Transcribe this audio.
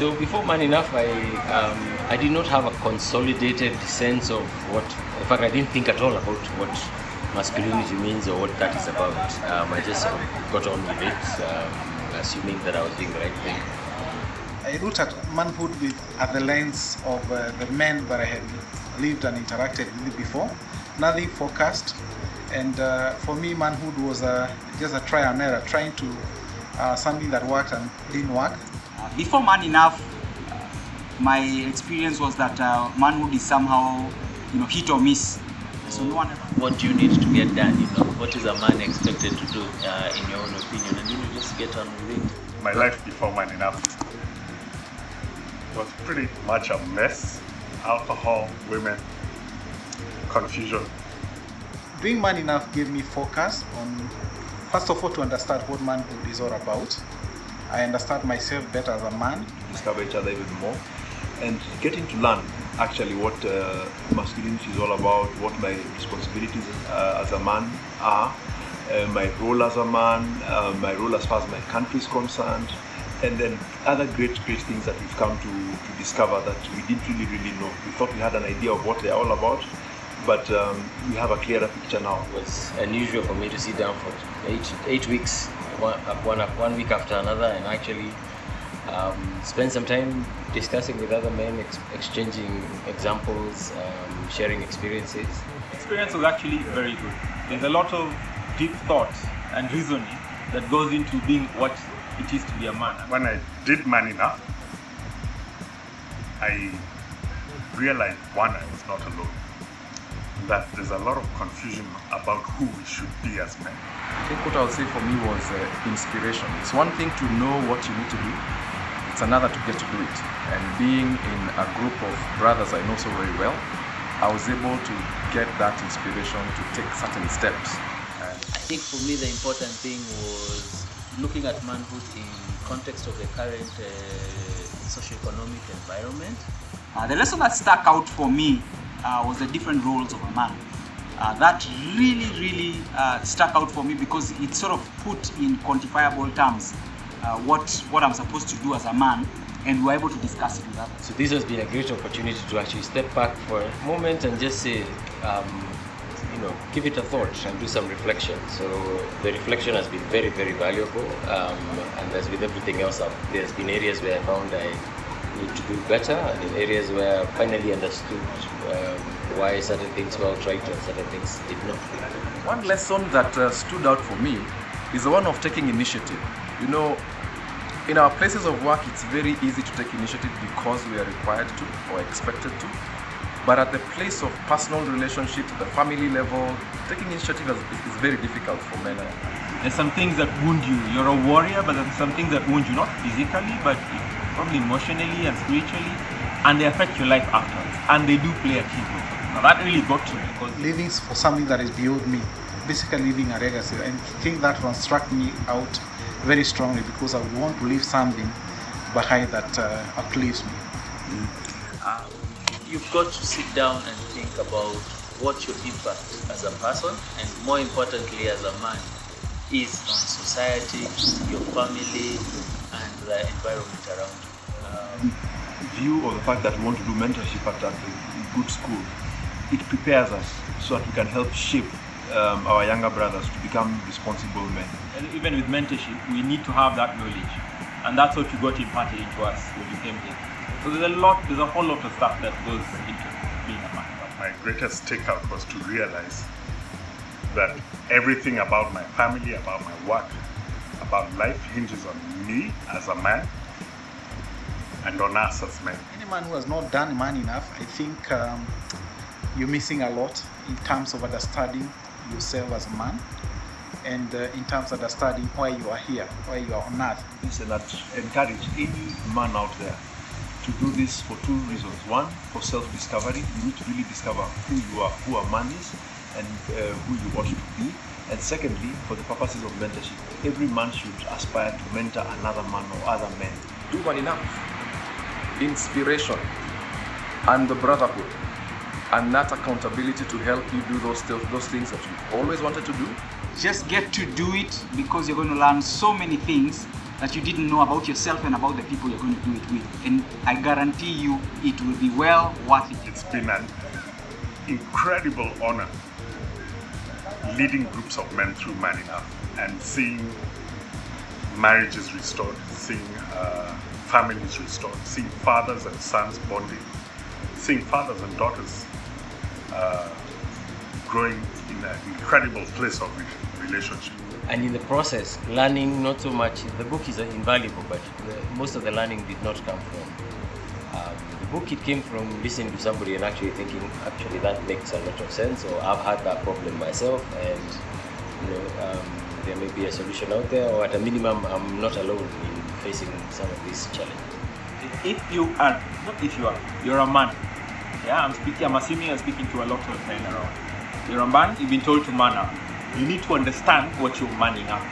So before Man Enough, I did not have a consolidated sense of what. In fact, I didn't think at all about what masculinity means or what that is about. I just sort of got on with it, assuming that I was doing the right thing. I looked at manhood at the lens of the men that I had lived and interacted with before. Nothing focused, and for me, manhood was just a try and error, trying to something that worked and didn't work. Before Man Enough, my experience was that manhood is somehow, hit or miss. So no one ever. What do you need to get done? What is a man expected to do, in your own opinion, and you just get on with it. My life before Man Enough was pretty much a mess. Alcohol, women, confusion. Doing Man Enough gave me focus on, first of all, to understand what manhood is all about. I understand myself better as a man. Discover each other even more, and getting to learn actually what masculinity is all about, what my responsibilities as a man are, my role as a man, my role as far as my country is concerned, and then other great things that we've come to discover that we didn't really know. We thought we had an idea of what they're all about, but we have a clearer picture now. It was unusual for me to sit down for eight weeks, one week after another, and actually spend some time discussing with other men, exchanging examples, sharing experiences. Experience was actually very good. There's a lot of deep thought and reasoning that goes into being what it is to be a man. When I did Man Enough, I realized, one, I was not alone. That there's a lot of confusion about who we should be as men. I think what I would say for me was inspiration. It's one thing to know what you need to do. It's another to get to do it. And being in a group of brothers I know so very well, I was able to get that inspiration to take certain steps. I think for me the important thing was looking at manhood in context of the current socio-economic environment. The lesson that stuck out for me was the different roles of a man. That really stuck out for me because it sort of put in quantifiable terms what I'm supposed to do as a man, and we were able to discuss it with others. So this has been a great opportunity to actually step back for a moment and just say, give it a thought and do some reflection. So the reflection has been very valuable, and as with everything else, there's been areas where I found I need to do better, and in areas where I finally understood why certain things were right and certain things did not. One lesson that stood out for me is the one of taking initiative. In our places of work, it's very easy to take initiative because we are required to or expected to. But at the place of personal relationships, the family level, taking initiative is very difficult for men. There's some things that wound you. You're a warrior, but there's some things that wound you, not physically, but probably emotionally and spiritually, and they affect your life afterwards. And they do play a key role. Now that really got to me. Because Living for something that is beyond me, basically leaving a legacy. And I think that one struck me out very strongly because I want to leave something behind that uplifts me. You've got to sit down and think about what your impact as a person, and more importantly as a man, is on society, your family, and the environment around you. View of the fact that we want to do mentorship at a good school, it prepares us so that we can help shape our younger brothers to become responsible men. and even with mentorship, we need to have that knowledge, and that's what you got imparted into us when you came here. So there's a whole lot of stuff that goes into being a man. My greatest takeout was to realize that everything about my family, about my work, about life hinges on me as a man and on us as men. Any man who has not done Man Enough, I think you're missing a lot in terms of understanding yourself as a man, and in terms of understanding why you are here, why you are on earth. And that encourage any man out there to do this for two reasons. One, for self-discovery. You need to really discover who you are, who a man is, and who you ought to be. And secondly, for the purposes of mentorship. Every man should aspire to mentor another man or other men. Do Man Enough. Inspiration and the brotherhood and that accountability to help you do those things that you've always wanted to do. Just get to do it because you're going to learn so many things that you didn't know about yourself and about the people you're going to do it with. And I guarantee you it will be well worth it. It's been an incredible honor leading groups of men through Man Enough and seeing marriages restored, seeing families restored, seeing fathers and sons bonding, seeing fathers and daughters growing in an incredible place of relationship. And in the process, learning not so much, the book is invaluable, but most of the learning did not come from the book. It came from listening to somebody and actually thinking, actually that makes a lot of sense, or I've had that problem myself, and there may be a solution out there, or at a minimum, I'm not alone in facing some of these challenges. You're a man. Yeah, I'm assuming you're speaking to a lot of men around. You're a man, you've been told to man up. You need to understand what you're manning up.